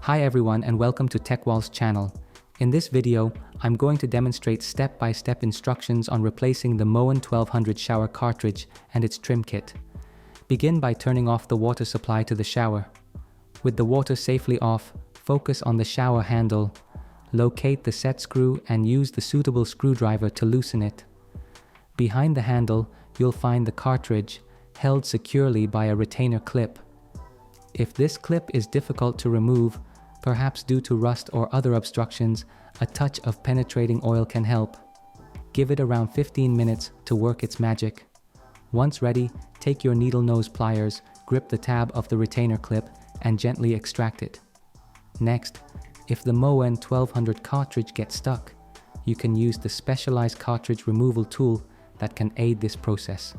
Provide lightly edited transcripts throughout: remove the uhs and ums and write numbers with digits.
Hi everyone and welcome to TechWall's channel. In this video, I'm going to demonstrate step-by-step instructions on replacing the Moen 1200 shower cartridge and its trim kit. Begin by turning off the water supply to the shower. With the water safely off, focus on the shower handle. Locate the set screw and use the suitable screwdriver to loosen it. Behind the handle, you'll find the cartridge, held securely by a retainer clip. If this clip is difficult to remove, perhaps due to rust or other obstructions, a touch of penetrating oil can help. Give it around 15 minutes to work its magic. Once ready, take your needle nose pliers, grip the tab of the retainer clip, and gently extract it. Next, if the Moen 1200 cartridge gets stuck, you can use the specialized cartridge removal tool that can aid this process.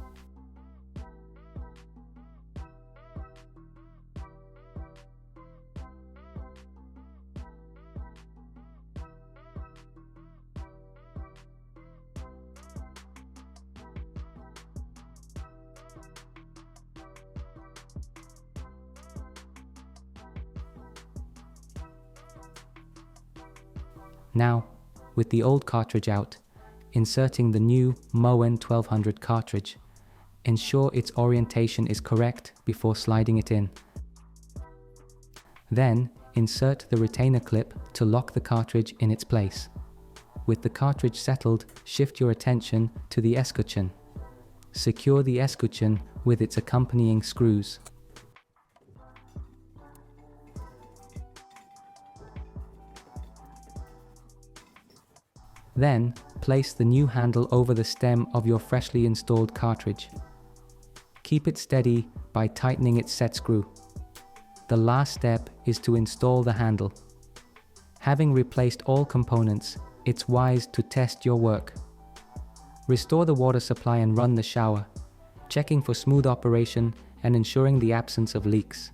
Now, with the old cartridge out, inserting the new Moen 1200 cartridge. Ensure its orientation is correct before sliding it in. Then, insert the retainer clip to lock the cartridge in its place. With the cartridge settled, shift your attention to the escutcheon. Secure the escutcheon with its accompanying screws. Then, place the new handle over the stem of your freshly installed cartridge. Keep it steady by tightening its set screw. The last step is to install the handle. Having replaced all components, it's wise to test your work. Restore the water supply and run the shower, checking for smooth operation and ensuring the absence of leaks.